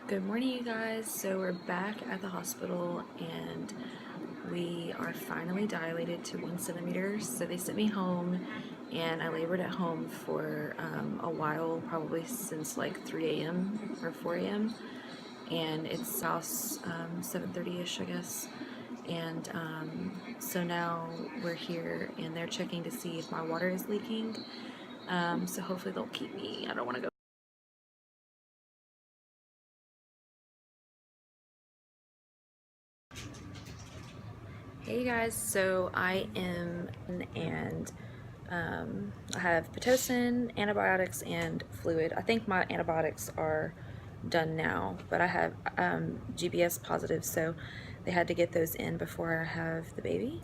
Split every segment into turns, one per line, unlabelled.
Good morning, you guys. So we're back at the hospital and we are finally dilated to 1 centimeter. So they sent me home and I labored at home for a while, probably since like 3 a.m. or 4 a.m. and it's now 7:30ish, I guess. And so now we're here and they're checking to see if my water is leaking. So hopefully they'll keep me. I don't want to go. Hey guys, so I am and I have Pitocin, antibiotics, and fluid. I think my antibiotics are done now, but I have GBS positive, so they had to get those in before I have the baby.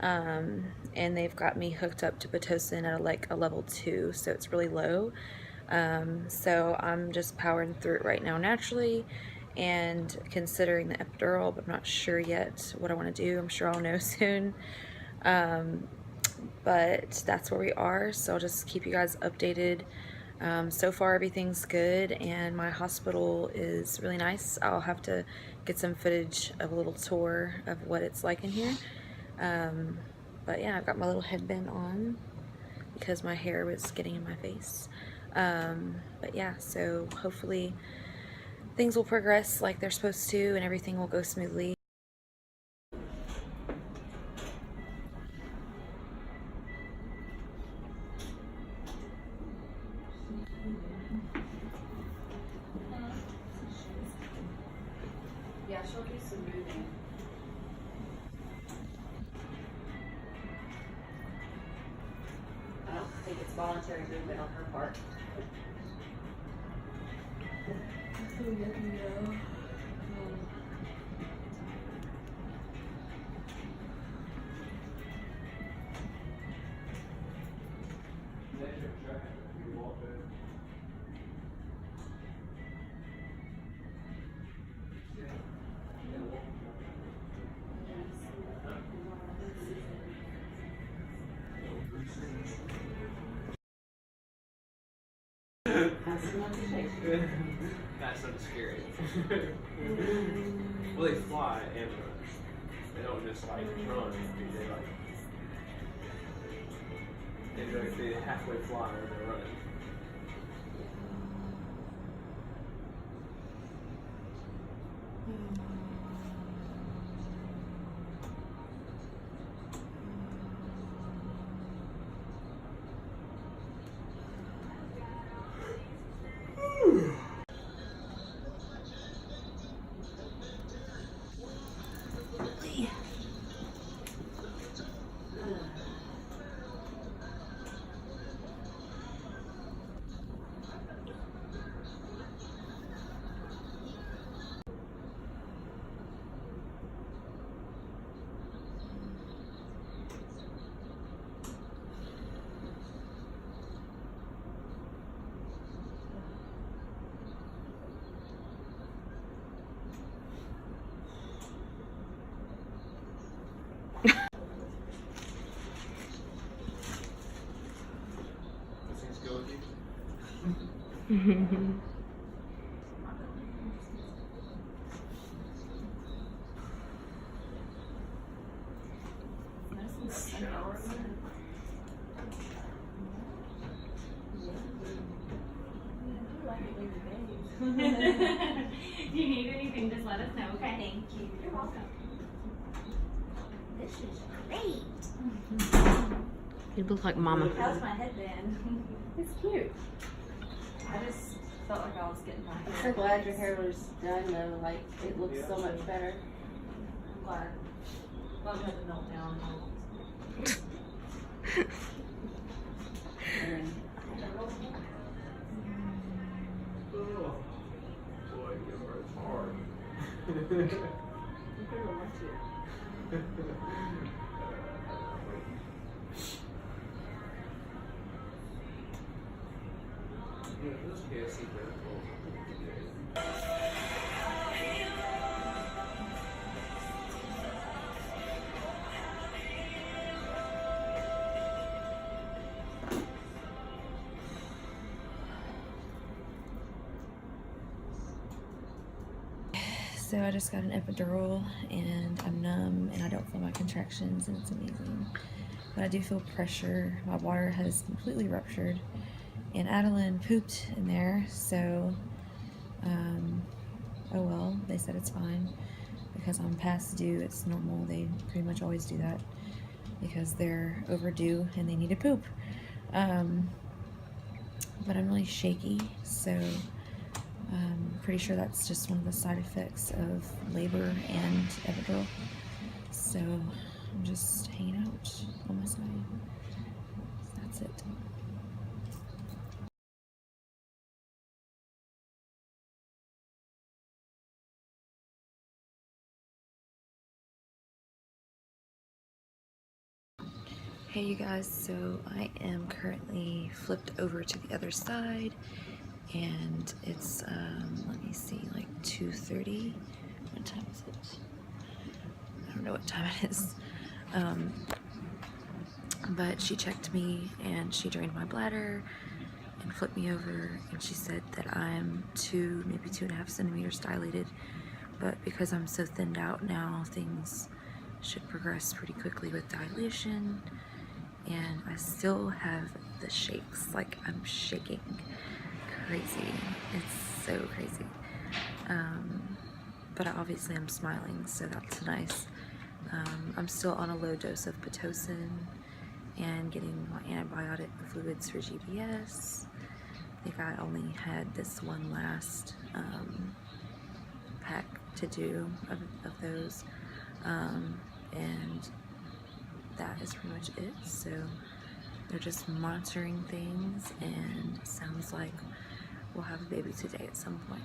And they've got me hooked up to Pitocin at like a level 2, so it's really low. So I'm just powering through it right now naturally and considering the epidural, but I'm not sure yet what I want to do. I'm sure I'll know soon. But that's where we are, so I'll just keep you guys updated. So far everything's good and my hospital is really nice. I'll have to get some footage of a little tour of what it's like in here. But yeah, I've got my little headband on because my hair was getting in my face. But yeah, so hopefully things will progress like they're supposed to and everything will go smoothly.
Yeah, she'll do some moving. I don't think it's voluntary movement on her part.
That's so scary. Well, they fly and run. They don't just like run. They halfway fly when they're running.
If you need anything, just let us know, okay?
Thank you.
You're welcome.
This is great.
You look like mama.
How's my headband?
It's cute.
I just felt like I was getting my
I'm
hair.
so glad your hair was done though, like it looks so much better.
I'm glad. Thought you had to melt down.
And
Oh, boy, your work's hard. Those KFC verticals.
So I just got an epidural and I'm numb and I don't feel my contractions and it's amazing. But I do feel pressure. My water has completely ruptured and Adeline pooped in there, so oh well, they said it's fine because I'm past due. It's normal. They pretty much always do that because they're overdue and they need to poop. But I'm really shaky, so I'm pretty sure that's just one of the side effects of labor and epidural. So I'm just hanging out on my side. That's it. Hey you guys, so I am currently flipped over to the other side and it's let me see, like 2:30. What time is it? I don't know what time it is. But she checked me and she drained my bladder and flipped me over and she said that I'm maybe 2.5 centimeters dilated, but because I'm so thinned out now, things should progress pretty quickly with dilation. And I still have the shakes, like I'm shaking crazy. It's so crazy. But obviously I'm smiling, so that's nice. I'm still on a low dose of Pitocin and getting my antibiotic fluids for GBS. I think I only had this one last pack to do of those. And that is pretty much it. So they're just monitoring things and it sounds like we'll have a baby today at some point.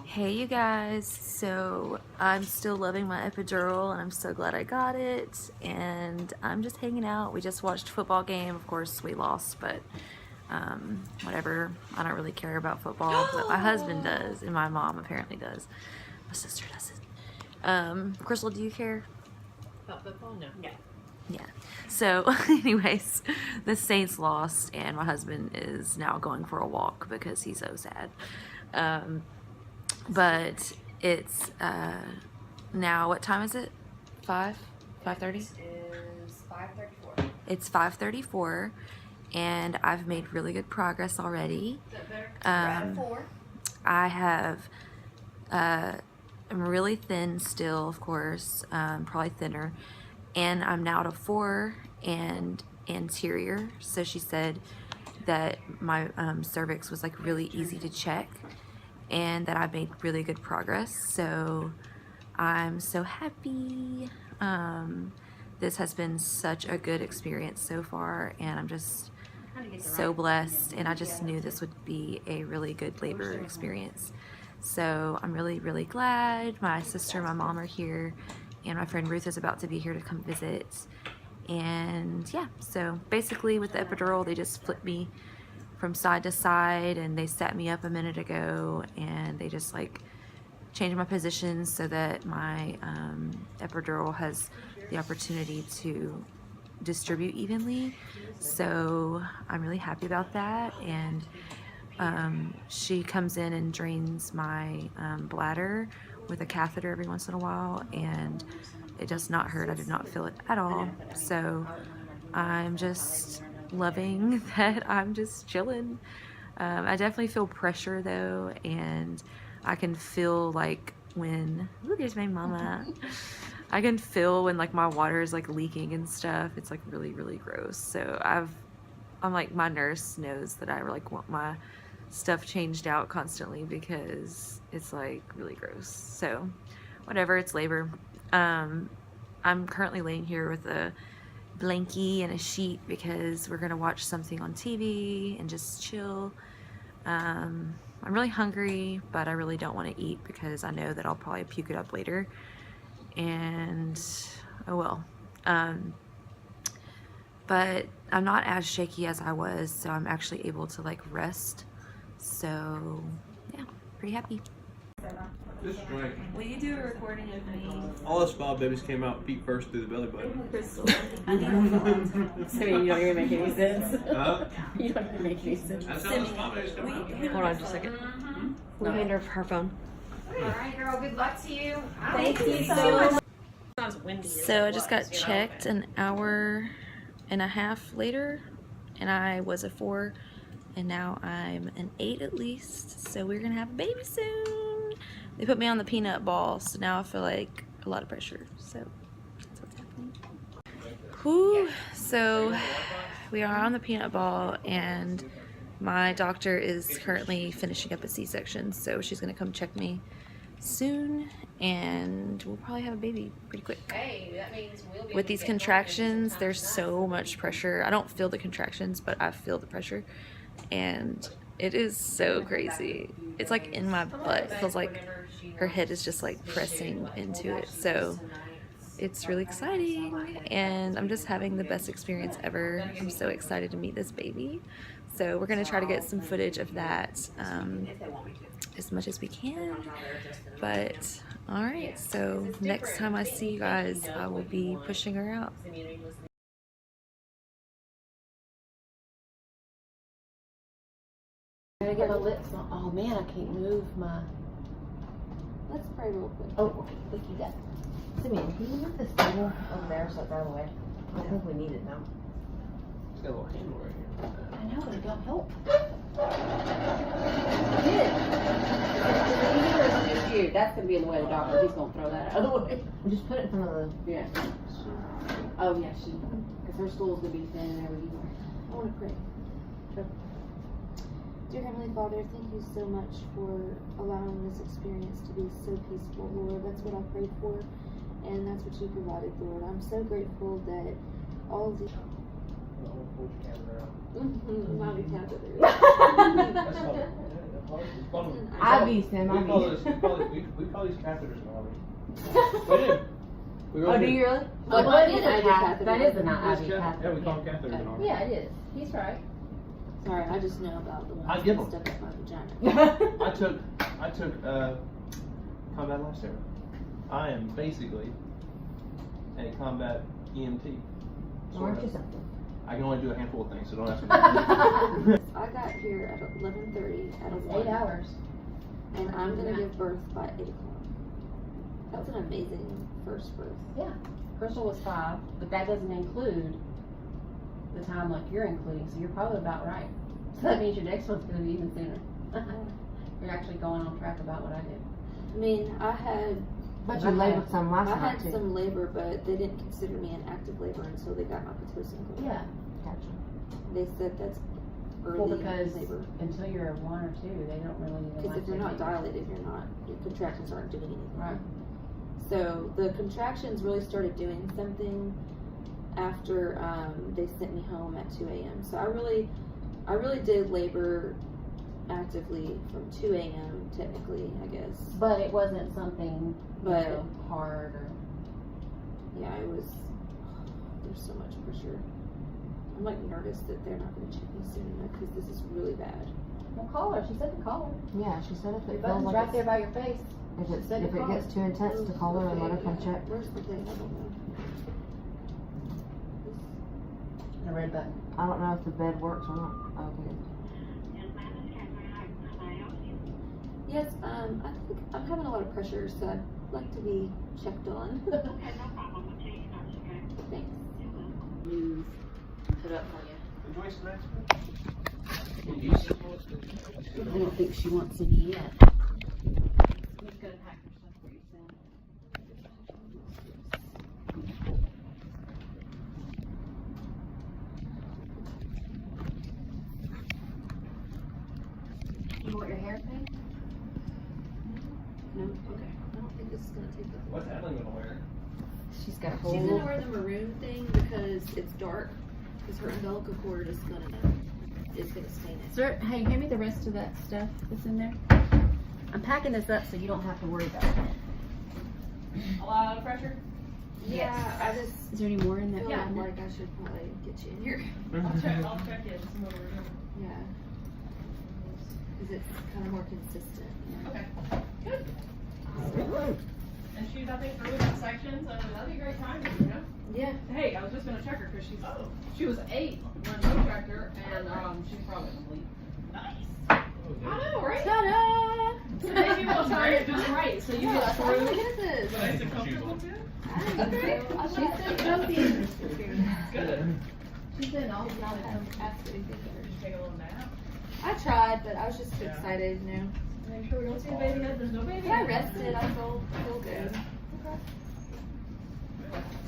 Hey you guys, so I'm still loving my epidural and I'm so glad I got it and I'm just hanging out. We just watched a football game. Of course we lost, but whatever. I don't really care about football, but my husband does and my mom apparently does. My sister doesn't. Crystal, do you care?
About football? No. Yeah.
Yeah. So anyways, the Saints lost and my husband is now going for a walk because he's so sad. But it's now, what time is it? 5:30?
It is 5:34.
It's 5:34 and I've made really good progress already.
Is that better? We're at 4.
I have I'm really thin still, of course, probably thinner, and I'm now to 4 and anterior. So she said that my cervix was like really easy to check and that I made really good progress. So I'm so happy. This has been such a good experience so far and I'm just so blessed, and I just knew this would be a really good labor experience. So I'm really, really glad. My sister and my mom are here and my friend Ruth is about to be here to come visit. And yeah, so basically with the epidural, they just flipped me from side to side and they set me up a minute ago and they just like changed my position so that my epidural has the opportunity to distribute evenly. So I'm really happy about that. And she comes in and drains my bladder with a catheter every once in a while and it does not hurt. I do not feel it at all. So I'm just loving that I'm just chilling. I definitely feel pressure though, and I can feel like when, ooh, there's my mama. I can feel when like my water is like leaking and stuff. It's like really, really gross. So I'm like, my nurse knows that I like want my stuff changed out constantly because it's like really gross. So whatever, it's labor. I'm currently laying here with a blankie and a sheet because we're gonna watch something on TV and just chill. I'm really hungry, but I really don't want to eat because I know that I'll probably puke it up later, and oh well. But I'm not as shaky as I was, so I'm actually able to like rest. So yeah, pretty happy.
This drink.
Will you do a recording of me?
All the small babies came out feet first through the belly button.
Crystal. I need a phone. I mean, you don't even make any sense.
Huh?
You don't even make any sense.
That's how the small babies come out.
Hold on just a second.
No.
We hand her phone.
Alright, girl, good luck to you.
Thank you so much.
Sounds windy.
So I just got checked an hour and a half later, and I was a 4, and now I'm an 8 at least. So we're gonna have a baby soon. They put me on the peanut ball, so now I feel like a lot of pressure. So that's what's happening. Whew. So we are on the peanut ball, and my doctor is currently finishing up a C-section, so she's gonna come check me soon, and we'll probably have a baby pretty quick.
Hey, that means we'll be
With these contractions, there's so much pressure. I don't feel the contractions, but I feel the pressure, and it is so crazy. It's like in my butt. It feels like her head is just like pressing into it. So it's really exciting, and I'm just having the best experience ever. I'm so excited to meet this baby. So we're gonna try to get some footage of that as much as we can. But all right, so next time I see you guys, I will be pushing her out.
Gotta get my lips on. Oh man, I can't move my.
Let's pray real quick.
Oh, okay. Look, you got. Simeon, can you move this table over there so it's out of the way? I think we need it now.
It's got a little handle right here.
I know, but it don't help. I did. Just you. That's gonna be in the way of the doctor. He's gonna throw that out of the way. Just put it in front of the. Yeah. Oh yeah, she. Because her stool's gonna be standing there with you. I want to pray.
Dear Heavenly Father, thank you so much for allowing this experience to be so peaceful, Lord. That's what I prayed for, and that's what you provided, Lord. I'm so grateful that all of the mommy catheter.
Ivy, Sam,
we call these catheters Bobby. We do.
Oh, do you really?
Well,
Well,
it is a catheter.
That is an Ivy
Yeah,
catheter.
we call them catheters in Army.
Yeah, it is. He's right.
Sorry, I just know about the
I
ones
give
that
them.
stuck up my vagina.
I took combat lifesaver. I am basically a combat EMT.
Aren't you something?
I can only do a handful of things, so don't ask me.
I got here at 11:30 at
It's
1,
8 hours.
and I'm gonna give birth by 8 o'clock. That's an amazing first birth.
Yeah. Crystal was 5, but that doesn't include the time like you're including, so you're probably about right. So that means your next one's going to be even sooner. You're actually going on track about what I did.
I mean, I had
But you labored some last
I
night
had
too.
some labor, but they didn't consider me an active labor until they got my Pitocin going.
Yeah.
Gotcha.
They said that's
Well,
early
because
labor.
until you're 1 or 2, they don't really even
Because
like
if you're not
to do-
dilated, your contractions aren't doing anything.
Right.
So the contractions really started doing something after they sent me home at 2 a.m. So I really did labor actively from 2 a.m. technically, I guess.
But it wasn't something,
But-
hard or.
Yeah, it was. There's so much pressure. I'm like nervous that they're not going to check me soon enough because this is really bad.
Well, call her. She said to call her.
Yeah, she said if
Your
it feels
button's
like
right there
it's,
by your face.
if
She said
it
to call
gets
her.
too intense to call her and let her come
Okay,
check.
Where's the thing? I don't know.
The red button.
I don't know if the bed works or not. Okay.
Yes, I think I'm having a lot of pressure, so I'd like to be checked on. Thanks.
Move. Put up for you.
Enjoy some ice
I don't think she wants any yet. We've got to pack her stuff for you soon. You want your hair paint?
No? Okay. I don't think this is going to take that long.
What's Adeline gonna wear?
She's got a
She's going to wear the maroon thing because it's dark. Because her umbilical cord is going to stain it.
Sir, hey, hand me the rest of that stuff that's in there. I'm packing this up so you don't have to worry about it.
A lot of pressure.
Yeah, I just
Is there any more in there?
feel like I should probably get you in here.
I'll check it. Some over here.
Yeah. Because it's kind of more consistent.
Okay. Good. And she's, I think, through the sections, so that'd be a great time, you know?
Yeah.
Hey, I was just gonna check her because she was 8 when we checked her, and she's probably asleep. Nice. I know, right?
Ta-da!
So maybe we'll try it it just right, so you get through.
kisses.
Nice and comfortable too.
She said cozy.
Good.
She said all the time. Absolutely.
Just take a little nap.
I tried, but I was just too excited, you know.
Make sure we don't see a baby head. There's no baby
I
head.
rested. I feel good.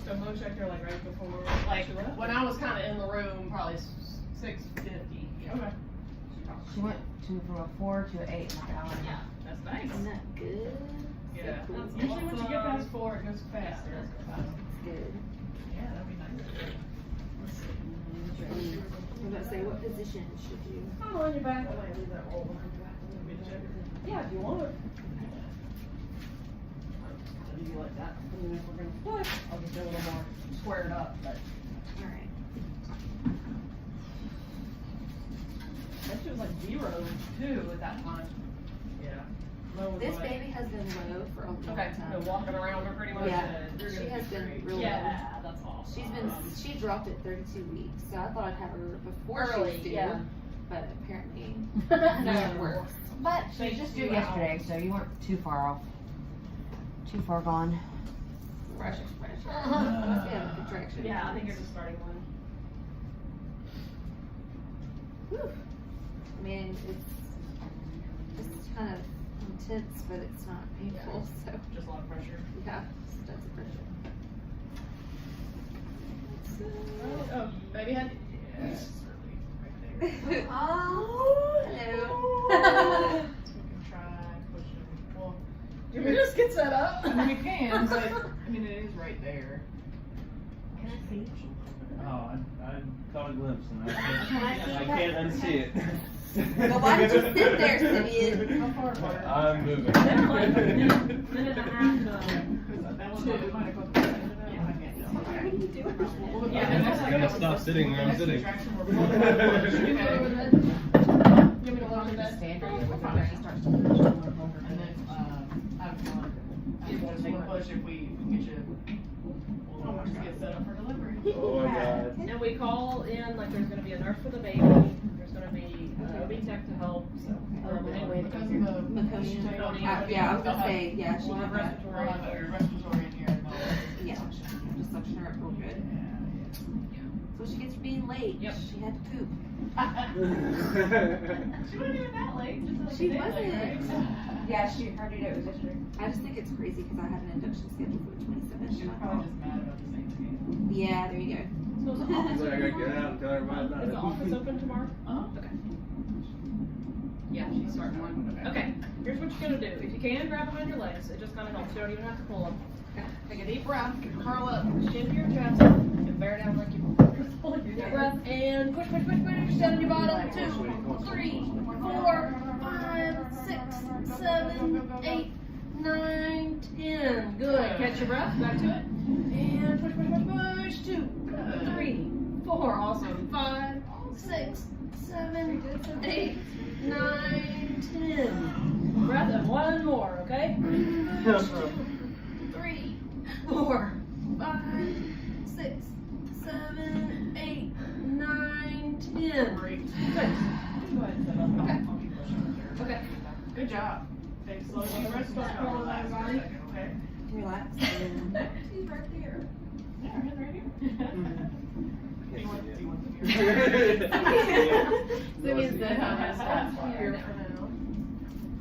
So Mo checked her like right before, like when I was kind of in the room, probably 6:50. Okay.
She went from a 4 to an 8 in like an hour.
Yeah, that's nice.
Isn't that good?
Yeah.
cool.
Usually once you get past 4, it goes faster.
Good.
Yeah, that'd be nice.
I was about to say, what position should you?
Oh, on your back. I might leave that roll behind your back. Yeah, if you want. So you like that. And then if we're gonna push, I'll just do a little more squared up, but.
All right.
That shit was like 0 at that time. Yeah. Low was
This
like-
baby has been low for a long
Okay,
time.
been walking around her pretty much.
Yeah,
and you're
she
gonna
has
be
been
great.
real
Yeah, that's awesome.
She dropped at 32 weeks, so I thought I'd have her before she
Early,
was due,
yeah.
but apparently
No.
it works.
But she just did yesterday, so you weren't too far off. Too far gone.
Fresh expression. Must be a contraction.
Yeah, I think you're just starting one.
Whew. I mean, it's kind of intense, but it's not painful, so
Just a lot of pressure.
yeah, that's a pressure.
Oh, baby head. Yes.
Oh, hello.
We can try pushing. Well, you can just get set up. I mean, you can, but I mean, it is right there.
Can I see?
Oh, I caught a glimpse and I can't unsee it.
Well, why did you sit there, Simeon?
How far apart?
I'm moving.
They're like a minute and a half to
That was what we might have got the end of that. I can't tell.
What are you doing?
Yeah, the next
I gotta stop sitting where I'm sitting.
You want me to walk in that?
Standard,
Oh,
with
fine.
she starts to push a little longer.
And then, have fun. You can just take a push if we get you. We'll just get set up for delivery.
Oh my god.
And we call in, like, there's gonna be a nurse for the baby, there's gonna be a OB tech to help, so. Anyway, because of the.
Meconium. Yeah, I was gonna say, yeah, she
We'll have
had that.
respiratory, we'll have your respiratory in here. And all that.
Yeah, just suction her up real good. So she gets for being late.
Yep.
She had to poop.
She wasn't even that late, just like
She
a day late,
wasn't.
right?
Yeah, her due date was yesterday.
I just think it's crazy because I had an induction scheduled for the 27th.
She was probably just mad about the same thing.
Yeah, there you go.
So is the
He's
office,
like, I gotta get out and tell everybody about
is
it.
the office open tomorrow? Okay. Yeah, she's starting one. Okay, here's what you're gonna do. If you can, grab behind your legs. It just kinda helps. You don't even have to pull them. Take a deep breath, curl up, chin to your chest, and bear down like you're pulling your deep breath, and push, push, push, push, down your bottom. 2, 3, 4, 5, 6, 7, 8, 9, 10. Good. Catch your breath. Back to it. And push, push, push, push. 2, 3, 4. Awesome. 5, 6, 7, 8, 9, 10. Breath and one more, okay? 3, 4, 5, 6, 7, 8, 9, 10. Great. Good. Go ahead and set up. Okay. I'll keep pushing. Okay. Good job. Take slow deep breaths. Start to relax for a second, okay?
Relax.
She's right there. Yeah, her head's right here. Do you want to
Simeon said how
has here for now.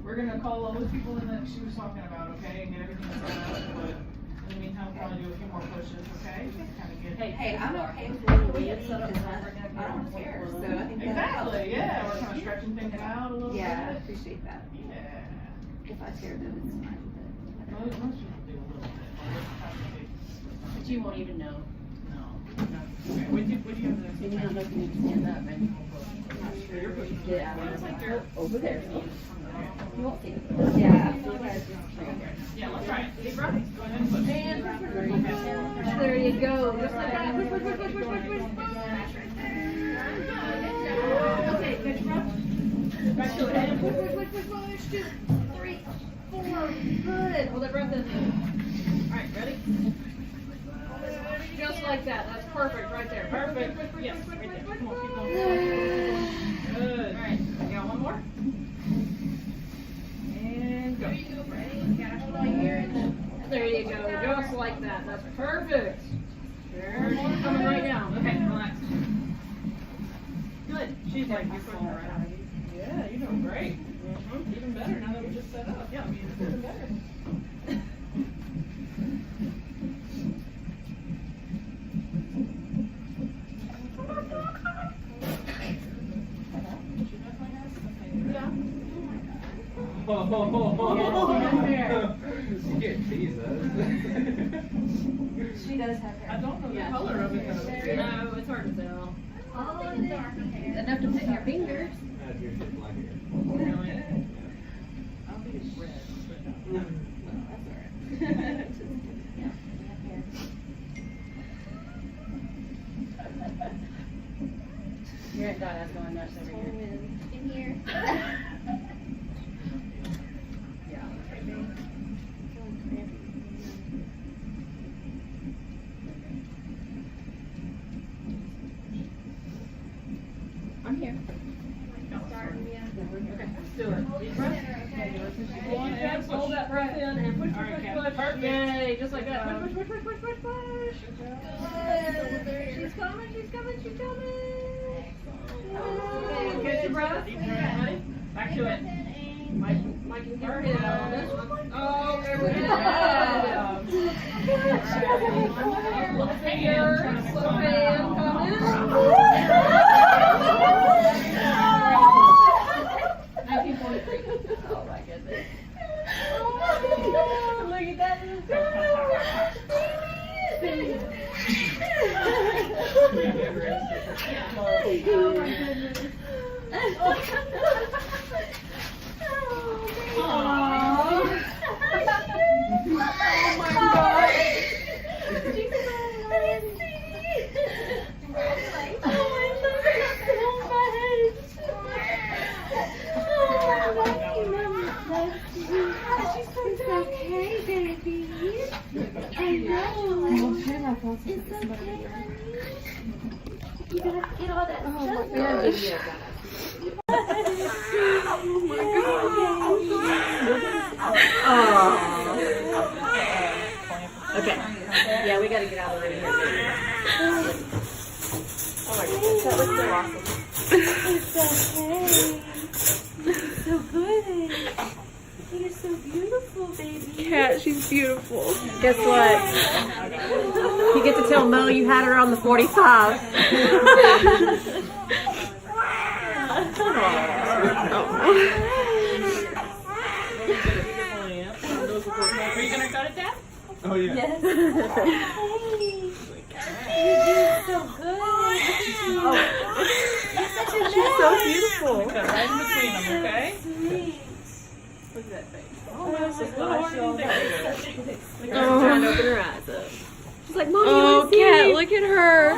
We're gonna call all those people in that she was talking about, okay, and get everything set up, but in the meantime, we'll probably do a few more pushes, okay? Kind of get.
Hey, I'm okay with
Can
little
we
waiting
get set up
because
now?
I don't care. So I think that
Exactly, yeah, we're kind of stretching things out a little bit.
Yeah, I appreciate that.
Yeah.
If I tear them, it's fine.
Most people do a little bit.
But you won't even know.
No. Okay, when do you have the next?
And you don't know if you need to stand up, and
You're pushing.
get out
It's like they're
over there. You won't see it.
Yeah, I feel like I just.
Yeah, let's try it. Deep breath. Go ahead and push. And
There you go. Just like
that.
that. Push, push, push, push, push, push, push.
Okay, catch your breath. Back to it. And push, push, push, push, push. 2, 3, 4. Good. Hold that breath in. All right, ready? Just like that. That's perfect right there. Perfect. Yes, right there. Come on, keep going. Good. All right. You got one more? And go. like that. That's perfect. There's one coming right down. Okay, relax. Good. She's like, you're pushing her right out. Yeah, you're doing great. Even better now that we just set up. Yeah, I mean, it's even better.
She can't tease us.
She does have hair.
I don't know the color of it though. No, it's hard to tell.
Enough to put in your fingers.
That's your shit black hair.
Really? I don't think it's red, but no. That's alright.
Your aunt Donna's going nuts over here.
In here.
Yeah.
I'm here.
Okay, let's do it. Deep breath. Go on and hold that breath in and push, push. Yay, just like that. Push, push, push, push, push, push. She's coming, she's coming, she's coming. Get your breath. Ready? Back to it. Mike can get her head out on this one. Oh, there we go. Little finger, little hand coming. 1943. Oh my goodness. Look at that. Oh my goodness. Oh my God.
Okay. Yeah, we gotta get out of the room here. Oh my goodness, that looks so awesome.
It's okay. So good. You're so beautiful, baby.
Cat, she's beautiful. Guess what? You get to tell Mo you had her on the 45.
Are you gonna cut it down?
Oh yeah.
Yes. You're doing so good.
She's so beautiful.
Cut right in between them, okay?
Sweet.
Look at that face.
Oh, that's just gosh, y'all.
Look at
Trying to open her eyes up. She's like, Mommy, oh, Cat, look at her.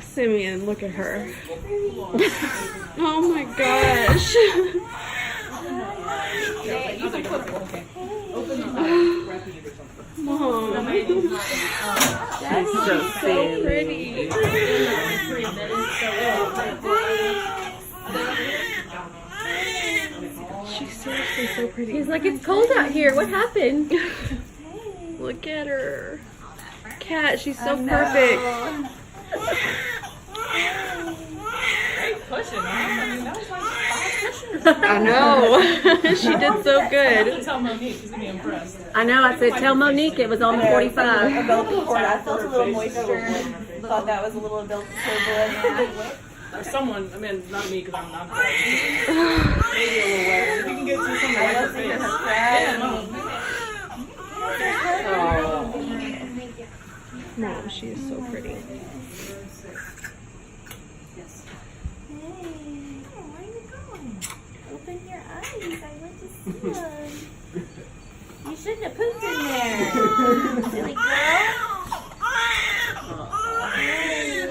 Simeon, look at her. Oh my gosh.
You can put it, okay. Open the
Mom. She's so pretty. She's seriously so pretty. He's like, it's cold out here. What happened? Look at her. Cat, she's so perfect.
pushing, huh? I mean, that was like 5 pushes.
I know. She did so
I'm
good.
gonna tell Monique, she's gonna be impressed.
I know. I said, tell Monique it was on the 45.
I felt a little moisture. Thought that was a little adult
Or someone, I mean, not me, because I'm not maybe a little wet. If you can get through some of her face. Yeah, no.
Mom, she is so pretty.
Hey, where are you going? Open your eyes. I want to see them. You shouldn't have pooped in there. Silly girl. Okay.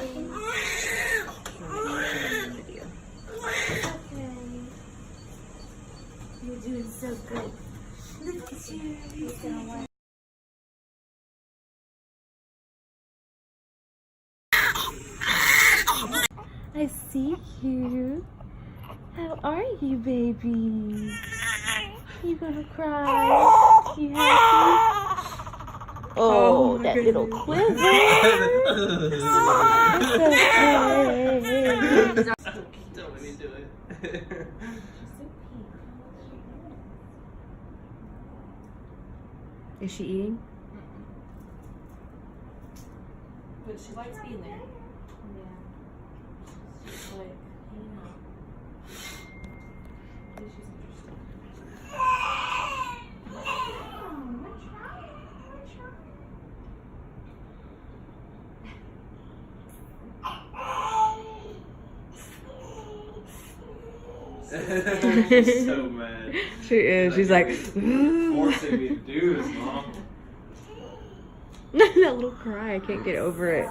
You're doing so good. Look at you. You're so wonderful. I see you. How are you, baby? You gonna cry? You happy? Oh, that little quiver.
Don't let me do it.
Is she eating?
But she likes being there. Yeah. She's like, hanging out. I think she's interested.
She's so mad.
She is. She's like,
Forcing me to do this, Mom.
that little cry. I can't get over it.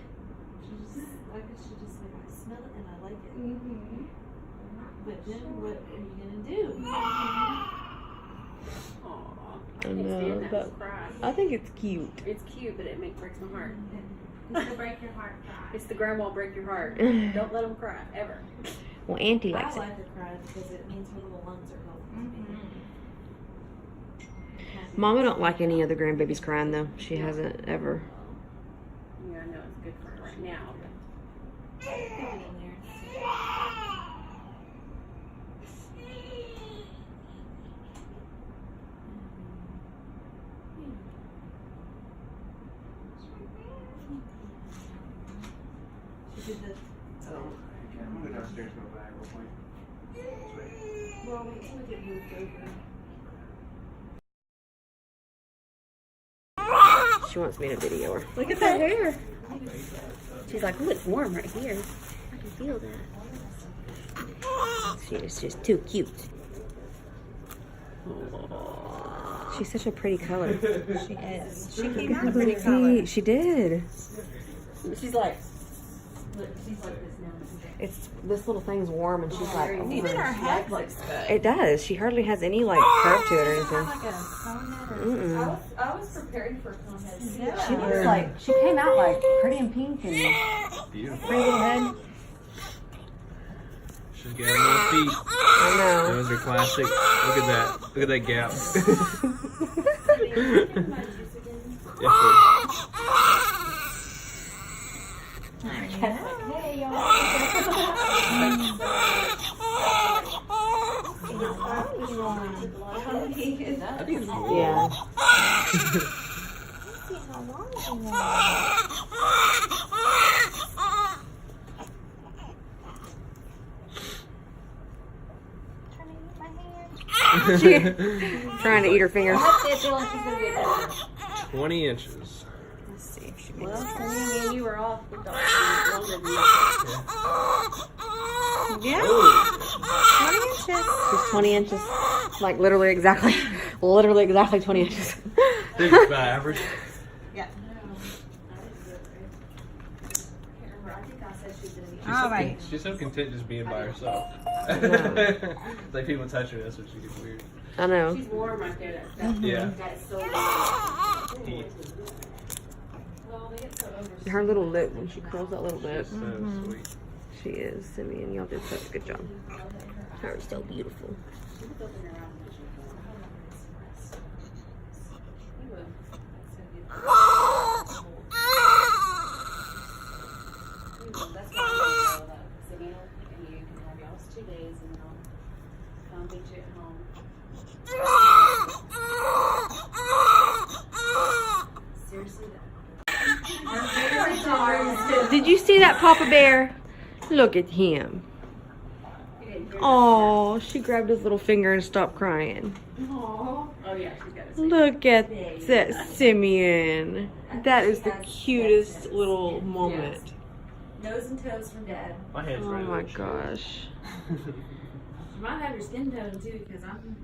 I guess she just like, I smell it and I like it. But then what are you gonna do?
Aw.
I know, but I think it's cute.
It's cute, but it breaks my heart.
It's to break your heart cry.
It's the grandma break your heart. Don't let them cry, ever.
Well, Auntie
I
likes it.
like her cry because it means her little lungs are healthy.
Mama don't like any other grandbabies crying though. She hasn't ever.
Yeah, I know it's good for her right now, but
Put it in there. She did the.
Oh, okay. I'm gonna go downstairs and go back real quick.
Well, wait till we get moved over.
She wants me to video her.
look at that hair. She's like, oh, it's warm right here. I can feel that.
She is just too cute. She's such a pretty color.
She is. She came out pretty color.
She did.
She's like, look, she's like this now.
It's this little thing's warm, and she's like, oh,
Even her head looks good.
it does. She hardly has any like curve to it or anything.
Like a cone head or-
Mm-mm.
I was preparing for cone heads.
Yeah.
She looks like, she came out like pretty and pink and
Beautiful.
pretty little head.
She's got no feet.
I know.
Those are classic. Look at that. Look at that gap. Yes,
Hey, y'all.
I think it's cool.
Yeah. Trying to eat her fingers.
That's it, Dylan. She's gonna get better.
20 inches.
Let's see if she
Well,
makes
Sunny, me and you were off. We thought she was longer than that.
Yeah.
Oh.
20 inches. She's 20 inches. Like literally exactly 20 inches.
Think it's about average.
All right.
She's so content just being by herself. It's like people touch her, that's what she gets weird.
I know.
She's warm right there. That's
Yeah.
That's so
Heat.
Well, they get so over.
Her little lip, when she curls that little lip.
She's so sweet.
She is. Simeon, y'all did such a good job. Her is so beautiful.
That's why I know that. Sabina and you can have y'all's 2 days and then I'll come beat you at home. Seriously,
Did you see that Papa Bear? Look at him. Oh, she grabbed his little finger and stopped crying.
oh yeah, she's got a
Look at that Simeon. That is the cutest little moment.
Nose and toes from Dad.
My hand's
Oh
ready.
my gosh.
You might have your skin tone too, because I'm.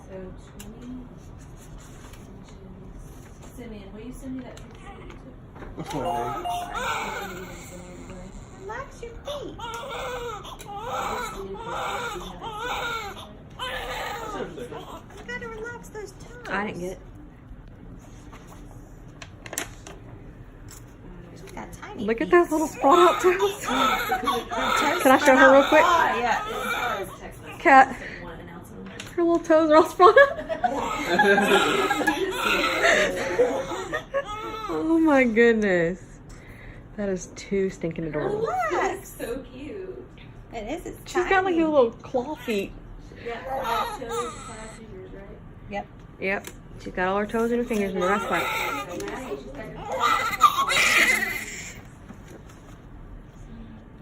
So 20 inches. Simeon, will you send me that picture that you took?
Relax your feet. You gotta relax those toes.
I didn't get it.
She's got tight
tiny.
Look at
feet.
those little sprawled out toes. Can I show her real quick?
Yeah.
Cat. Her little toes are all sprawled out. Oh my goodness. That is too stinking adorable.
Relax.
So cute.
It is. It's
She's got like
tiny.
a little claw feet. Yep. She's got all her toes and her fingers in the best part.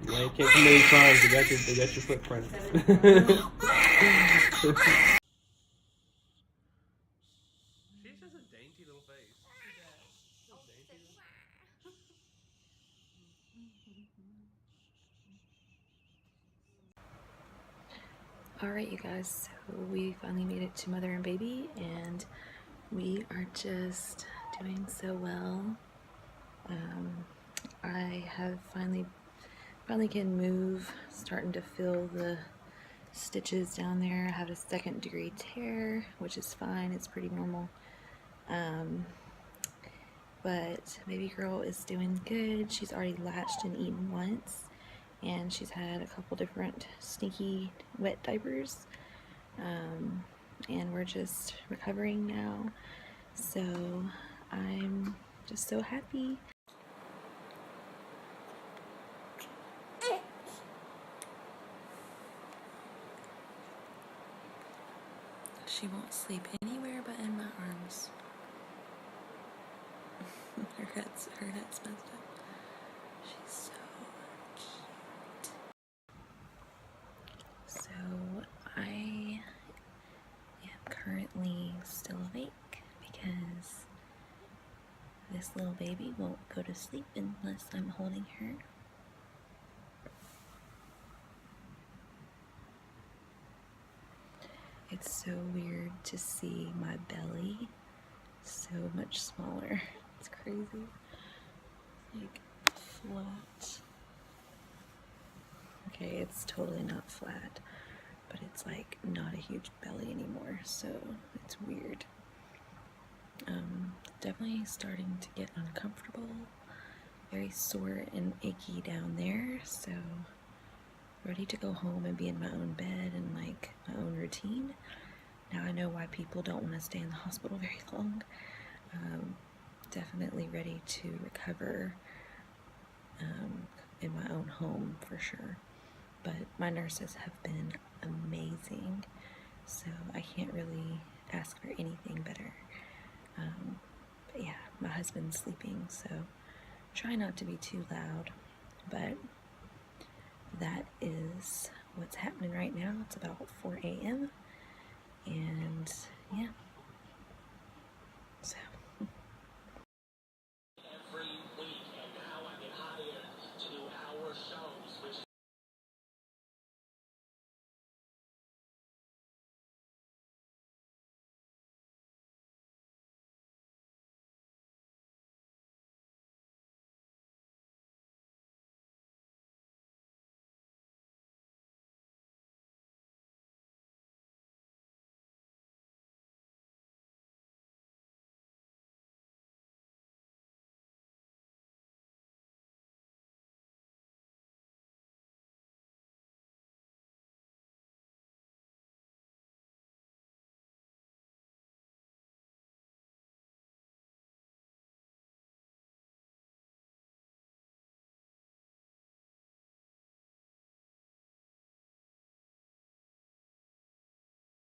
You ain't kicked many times, they got your footprint. She's just a dainty little face.
Alright, you guys, so we finally made it to mother and baby, and we are just doing so well. I have finally can move, starting to feel the stitches down there. I have a 2nd-degree tear, which is fine, it's pretty normal. But baby girl is doing good. She's already latched and eaten once, and she's had a couple different sneaky wet diapers, and we're just recovering now, so I'm just so happy. She won't sleep anywhere but in my arms. her head's messed up. She's so cute. So I am currently still awake because this little baby won't go to sleep unless I'm holding her. It's so weird to see my belly so much smaller. It's crazy. Like flat. Okay, it's totally not flat, but it's like not a huge belly anymore, so it's weird. Definitely starting to get uncomfortable, very sore and achy down there, so ready to go home and be in my own bed and like my own routine. Now I know why people don't want to stay in the hospital very long. Definitely ready to recover in my own home for sure. But my nurses have been amazing, so I can't really ask for anything better. But yeah, my husband's sleeping, so try not to be too loud, but that is what's happening right now. It's about 4 a.m. and yeah,